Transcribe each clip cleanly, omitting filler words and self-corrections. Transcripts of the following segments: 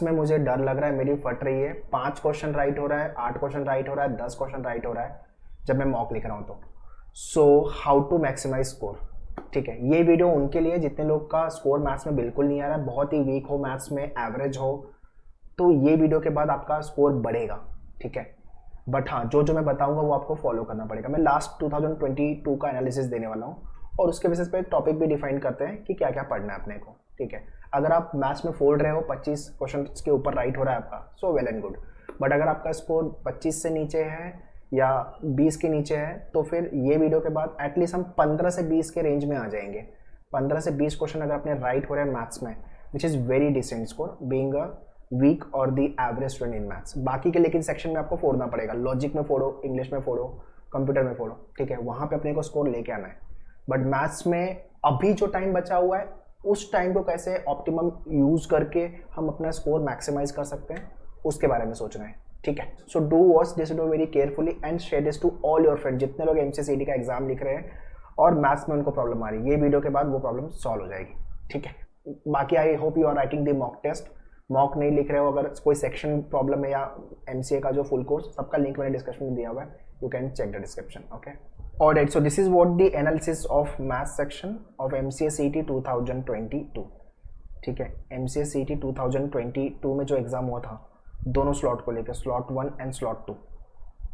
Maths में मुझे डर लग रहा है, मेरी फट रही है, 5 क्वेश्चन राइट हो रहा है, 8 क्वेश्चन राइट हो रहा है, 10 क्वेश्चन राइट हो रहा है जब मैं मॉक लिख रहा हूँ तो। So how to maximise score, ठीक है। ये वीडियो उनके लिए जितने लोग का स्कोर मैथ्स में बिल्कुल नहीं आ रहा है, बहुत ही वीक हो मैथ्स में, एवरेज हो, तो ये वीडियो के बाद आपका स्कोर बढ़ेगा, ठीक है। बट हाँ, जो मैं बताऊंगा वो आपको फॉलो करना पड़ेगा। मैं लास्ट 2022 का एनालिसिस देने वाला हूँ और उसके बेसिस पे एक टॉपिक भी डिफाइन करते हैं कि क्या क्या पढ़ना है अपने को, ठीक है। अगर आप मैथ्स में फोड़ रहे हो, 25 क्वेश्चन के ऊपर राइट हो रहा है आपका, so well and good. But अगर आपका स्कोर 25 से नीचे है या 20 के नीचे है, तो फिर ये वीडियो के बाद एटलीस्ट हम 15 से 20 के रेंज में आ जाएंगे। 15 से 20 क्वेश्चन अगर अपने राइट हो रहे हैं मैथ्स में, which is very decent score being a weak और the average student in maths. बाकी के लेकिन सेक्शन में आपको फोड़ना पड़ेगा, लॉजिक में फोड़ो, इंग्लिश में फोड़ो, कंप्यूटर में फोड़ो, ठीक है, वहाँ पे अपने को स्कोर लेके आना है। बट मैथ्स में अभी जो टाइम बचा हुआ है, उस टाइम को कैसे ऑप्टिमम यूज करके हम अपना स्कोर मैक्सिमाइज कर सकते हैं, उसके बारे में सोचना है, ठीक है। So do watch this video very carefully and share this to all your friend. जितने लोग MCA-CET का एग्जाम लिख रहे हैं और मैथ्स में उनको प्रॉब्लम आ रही है, ये वीडियो के बाद वो प्रॉब्लम सॉल्व हो जाएगी, ठीक है। बाकी I hope you are writing the mock test. Mock नहीं लिख रहे हो, अगर कोई सेक्शन प्रॉब्लम है या MCA का जो फुल कोर्स, सबका लिंक मैंने डिस्क्रिप्शन में दिया हुआ है, you can check the description, okay. Alright, so this is what the analysis of math section of MCA-CET 2022, ठीक है। MCA-CET 2022 में जो एग्जाम हुआ था दोनों स्लॉट को लेकर, स्लॉट 1 एंड स्लॉट 2,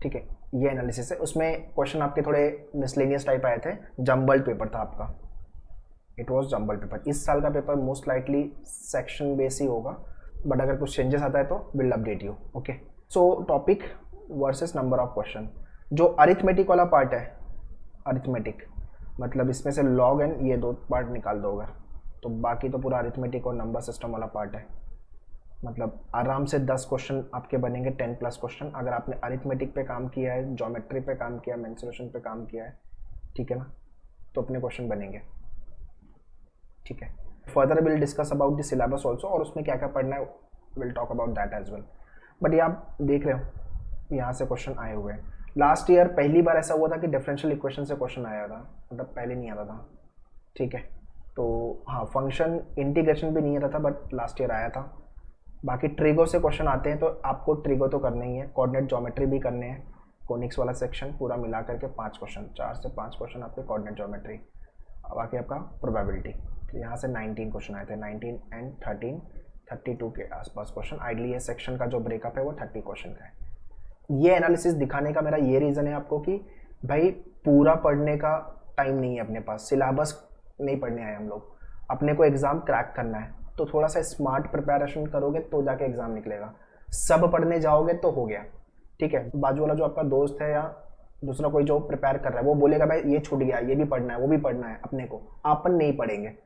ठीक है, ये एनालिसिस है। उसमें क्वेश्चन आपके थोड़े मिसलेनियस टाइप आए थे, जम्बल्ड पेपर था आपका, इट वॉज जम्बल्ड पेपर। इस साल का paper most likely section base ही होगा, बट अगर कुछ चेंजेस आता है तो will update you, okay. So topic versus number of question. जो अरिथमेटिक वाला पार्ट है, अरिथमेटिक मतलब इसमें से लॉग एंड ये दो पार्ट निकाल दो अगर, तो बाकी तो पूरा अरिथमेटिक और नंबर सिस्टम वाला पार्ट है। मतलब आराम से 10 क्वेश्चन आपके बनेंगे, 10+ क्वेश्चन, अगर आपने अरिथमेटिक पे काम किया है, ज्योमेट्री पे काम किया है, मेंसुरेशन पे काम किया है, ठीक है ना, तो अपने क्वेश्चन बनेंगे, ठीक है। Further will discuss about the syllabus also, और उसमें क्या क्या पढ़ना है, will talk about that as well. But ये आप देख रहे हो यहाँ से क्वेश्चन आए हुए हैं। लास्ट ईयर पहली बार ऐसा हुआ था कि डिफरेंशियल इक्वेशन से क्वेश्चन आया था, मतलब पहले नहीं आता था, ठीक है। तो हाँ, फंक्शन इंटीग्रेशन भी नहीं आता था, बट लास्ट ईयर आया था। बाकी ट्रिगो से क्वेश्चन आते हैं, तो आपको ट्रिगो तो करना ही है, कोऑर्डिनेट ज्योमेट्री भी करने हैं, कोनिक्स वाला सेक्शन पूरा मिला करके 5 क्वेश्चन, 4 से 5 क्वेश्चन आपके कोऑर्डिनेट ज्योमेट्री, बाकी आपका प्रोबेबिलिटी। तो यहाँ से 19 क्वेश्चन आए थे, 19 एंड 13, 32 के आसपास क्वेश्चन। आइडली ये सेक्शन का जो ब्रेकअप है वो 30 क्वेश्चन का है। ये एनालिसिस दिखाने का मेरा ये रीज़न है आपको कि भाई पूरा पढ़ने का टाइम नहीं है अपने पास, सिलेबस नहीं पढ़ने आए हम लोग, अपने को एग्ज़ाम क्रैक करना है, तो थोड़ा सा स्मार्ट प्रिपरेशन करोगे तो जाके एग्ज़ाम निकलेगा। सब पढ़ने जाओगे तो हो गया, ठीक है। बाजू वाला जो आपका दोस्त है या दूसरा कोई जो प्रिपेयर कर रहा है, वो बोलेगा भाई ये छूट गया, ये भी पढ़ना है, वो भी पढ़ना है, अपने को अपन नहीं पढ़ेंगे,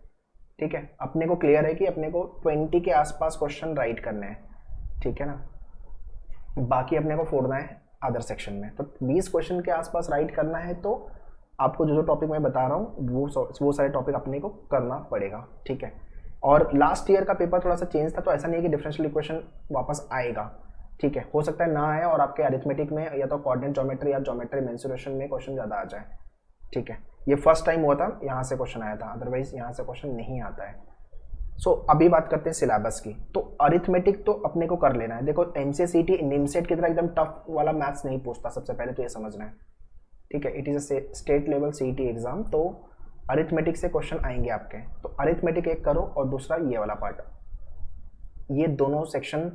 ठीक है। अपने को क्लियर है कि अपने को 20 के आसपास क्वेश्चन राइट करने हैं, ठीक है ना, बाकी अपने को फोड़ना है अदर सेक्शन में। तो 20 क्वेश्चन के आसपास राइट करना है, तो आपको जो टॉपिक मैं बता रहा हूँ वो सारे टॉपिक अपने को करना पड़ेगा, ठीक है। और लास्ट ईयर का पेपर थोड़ा सा चेंज था, तो ऐसा नहीं है कि डिफरेंशियल इक्वेशन वापस आएगा, ठीक है, हो सकता है ना आए और आपके अरिथमेटिक में या तो कोऑर्डिनेट ज्योमेट्री या ज्योमेट्री मेंसुरेशन में क्वेश्चन ज़्यादा आ जाए, ठीक है। ये फर्स्ट टाइम हुआ था, यहाँ से क्वेश्चन आया था, अदरवाइज यहाँ से क्वेश्चन नहीं आता है। सो अभी बात करते हैं सिलेबस की। तो अरिथमेटिक तो अपने को कर लेना है। देखो MCA-CET निमसेट की तरह एकदम टफ वाला मैथ्स नहीं पूछता, सबसे पहले तो ये समझना है, ठीक है। It is a state level CET exam, तो अरिथमेटिक से क्वेश्चन आएंगे आपके। तो अरिथमेटिक एक करो और दूसरा ये वाला पार्ट, ये दोनों सेक्शन,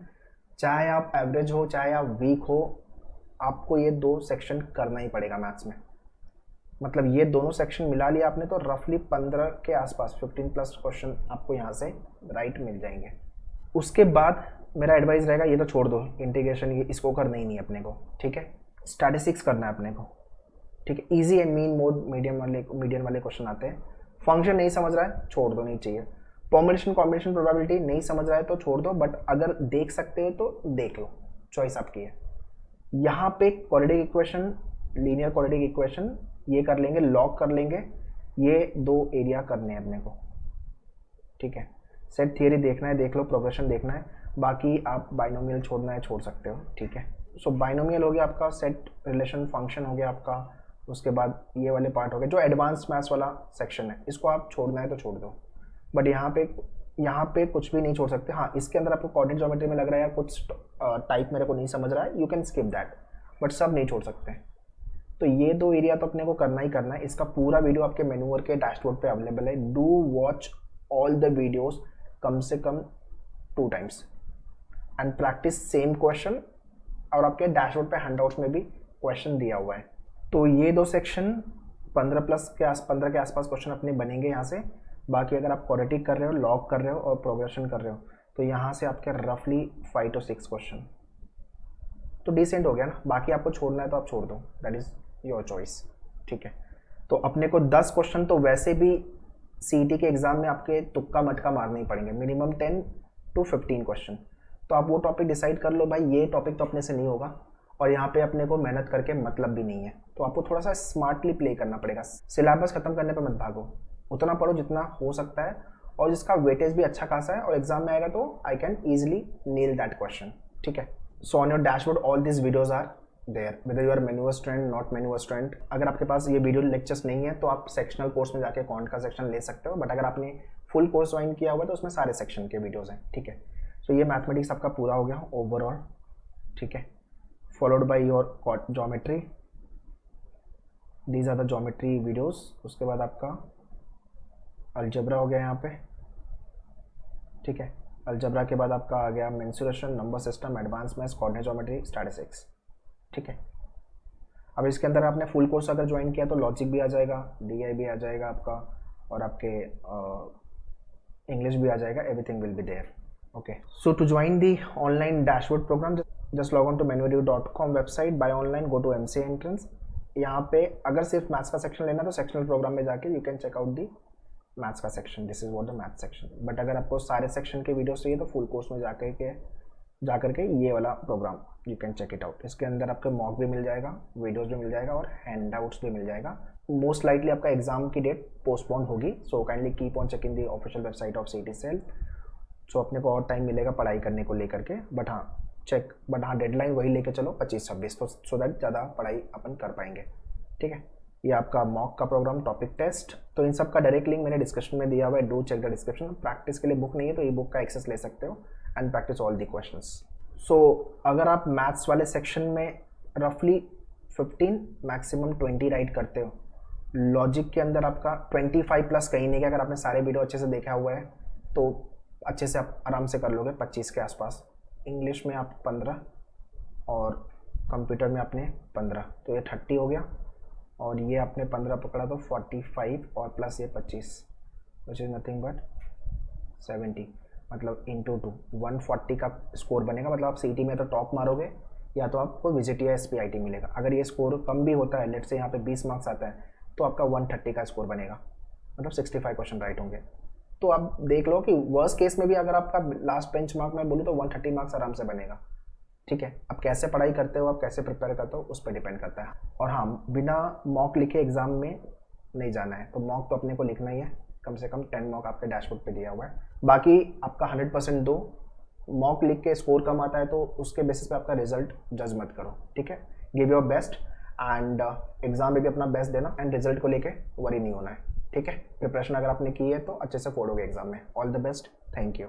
चाहे आप एवरेज हो चाहे आप वीक हो, आपको ये 2 सेक्शन करना ही पड़ेगा मैथ्स में। मतलब ये दोनों सेक्शन मिला लिया आपने तो रफली 15 के आसपास 15+ क्वेश्चन आपको यहाँ से राइट मिल जाएंगे। उसके बाद मेरा एडवाइस रहेगा, ये तो छोड़ दो इंटीग्रेशन, ये इसको करना ही नहीं अपने को, ठीक है। स्टैटिस्टिक्स करना है अपने को, ठीक है। Easy and mean mode medium वाले क्वेश्चन आते हैं। फंक्शन नहीं समझ रहा है, छोड़ दो, नहीं चाहिए। कॉम्बिनेशन प्रोबेबिलिटी नहीं समझ रहा है तो छोड़ दो, बट अगर देख सकते हो तो देख लो, चॉइस आपकी है। यहाँ पे quadratic equation, linear quadratic equation ये कर लेंगे, लॉग कर लेंगे, ये 2 एरिया करने हैं अपने को, ठीक है। सेट थियरी देखना है देख लो, प्रोग्रेशन देखना है, बाकी आप बाइनोमियल छोड़ना है छोड़ सकते हो, ठीक है। सो बाइनोमियल हो गया आपका, सेट रिलेशन फंक्शन हो गया आपका, उसके बाद ये वाले पार्ट हो गए जो एडवांस मैथ्स वाला सेक्शन है, इसको आप छोड़ना है तो छोड़ दो। बट यहाँ पे यहाँ पे कुछ भी नहीं छोड़ सकते। हाँ, इसके अंदर आपको कोऑर्डिनेट ज्योमेट्री में लग रहा है या कुछ टाइप मेरे को नहीं समझ रहा है, you can skip that, but सब नहीं छोड़ सकते। तो ये 2 एरिया तो अपने को करना ही करना है। इसका पूरा वीडियो आपके मेन्यूवर के डैशबोर्ड पे अवेलेबल है। Do watch all the videos कम से कम 2 times and practice same question, और आपके डैशबोर्ड पे हैंडआउट्स में भी क्वेश्चन दिया हुआ है। तो ये 2 सेक्शन 15 के आसपास क्वेश्चन अपने बनेंगे यहाँ से। बाकी अगर आप क्वाड्रेटिक कर रहे हो, लॉग कर रहे हो और प्रोग्रेशन कर रहे हो तो यहाँ से आपके रफली 5 to 6 क्वेश्चन तो डिसेंट हो गया ना। बाकी आपको छोड़ना है तो आप छोड़ दो, दैट इज योर चॉइस, ठीक है। तो अपने को 10 क्वेश्चन तो वैसे भी सीईटी के एग्जाम में आपके तुक्का मटका मारने ही पड़ेंगे, मिनिमम 10 to 15 क्वेश्चन। तो आप वो टॉपिक डिसाइड कर लो, भाई ये टॉपिक तो अपने से नहीं होगा और यहाँ पे अपने को मेहनत करके मतलब भी नहीं है, तो आपको थोड़ा सा स्मार्टली प्ले करना पड़ेगा। सिलेबस खत्म करने पर मत भागो, उतना पढ़ो जितना हो सकता है और जिसका वेटेज भी अच्छा खासा है और एग्जाम में आएगा तो I can easily nail that question, ठीक है। So on your dashboard all this videos are there, whether you are manual student not manual student. अगर आपके पास ये वीडियो लेक्चर्स नहीं है तो आप सेक्शनल कोर्स में जाके कॉन्ट का सेक्शन ले सकते हो, बट अगर आपने फुल कोर्स ज्वाइन किया हुआ है तो उसमें सारे सेक्शन के वीडियोज हैं, ठीक है। सो ये मैथमेटिक्स आपका पूरा हो गया ओवरऑल, ठीक है, followed by your geometry, these are the geometry videos. उसके बाद आपका अलजेब्रा हो गया यहाँ पे, ठीक है। अलजेब्रा के बाद आपका आ गया mensuration, number system, advance maths, coordinate geometry, statistics, ठीक है। अब इसके अंदर आपने फुल कोर्स अगर ज्वाइन किया तो लॉजिक भी आ जाएगा, डीआई भी आ जाएगा आपका और आपके इंग्लिश भी आ जाएगा, everything will be there, okay. So to join the online dashboard programme just log on to manuedu.com website, buy online, go to MCA entrance. यहाँ पे अगर सिर्फ मैथ्स का सेक्शन लेना तो सेक्शनल प्रोग्राम में जाके you can check out the maths का section, this is what the maths section. But अगर आपको सारे सेक्शन के वीडियोस चाहिए तो फुल कोर्स में जाकर के ये वाला programme you can check it out. इसके अंदर आपको मॉक भी मिल जाएगा, वीडियोस भी मिल जाएगा और हैंडआउट्स भी मिल जाएगा। मोस्ट लाइकली आपका एग्जाम की डेट पोस्टपोन होगी, so kindly keep on checking the official website of CET cell. So अपने को और टाइम मिलेगा पढ़ाई करने को लेकर के, बट हाँ डेडलाइन वही लेके चलो 25-26, तो सो दैट ज़्यादा पढ़ाई अपन कर पाएंगे, ठीक है। ये आपका मॉक का प्रोग्राम, टॉपिक टेस्ट, तो इन सब का डायरेक्ट लिंक मैंने डिस्क्रिप्शन में दिया हुआ है, do check the description. Practice के लिए बुक नहीं है तो ये बुक का एक्सेस ले सकते हो and practice all the questions. So अगर आप मैथ्स वाले सेक्शन में रफली 15 मैक्सिमम 20 राइट करते हो, लॉजिक के अंदर आपका 25+ कहीं नहीं, कि अगर आपने सारे वीडियो अच्छे से देखा हुआ है तो अच्छे से आप आराम से कर लोगे 25 के आसपास। इंग्लिश में आप 15 और कंप्यूटर में आपने 15, तो ये 30 हो गया और ये आपने 15 पकड़ा तो 45 और प्लस ये 25 विच इज़ नथिंग बट 70, मतलब इंटू 2 140 का स्कोर बनेगा। मतलब आप सीईटी में तो टॉप मारोगे या तो आपको विजिट या एसपीआईटी मिलेगा। अगर ये स्कोर कम भी होता है, लेट से यहाँ पे 20 मार्क्स आता है तो आपका 130 का स्कोर बनेगा, मतलब 65 क्वेश्चन राइट होंगे। तो आप देख लो कि वर्स्ट केस में भी अगर आपका लास्ट बेंच मार्क में बोलूँ तो 130 मार्क्स आराम से बनेगा, ठीक है। अब कैसे पढ़ाई करते हो, आप कैसे प्रिपेयर करते हो, उस पर डिपेंड करता है। और हाँ, बिना मॉक लिखे एग्जाम में नहीं जाना है, तो मॉक तो अपने को लिखना ही है, कम से कम 10 मॉक आपके डैशबोर्ड पे दिया हुआ है। बाकी आपका 100% दो, मॉक लिख के स्कोर कम आता है तो उसके बेसिस पे आपका रिजल्ट जज मत करो, ठीक है। Give your best and exam में भी अपना बेस्ट देना एंड रिजल्ट को लेके वरी नहीं होना है, ठीक है। प्रिपरेशन अगर आपने की है तो अच्छे से फोड़ोगे एग्जाम में। All the best, thank you.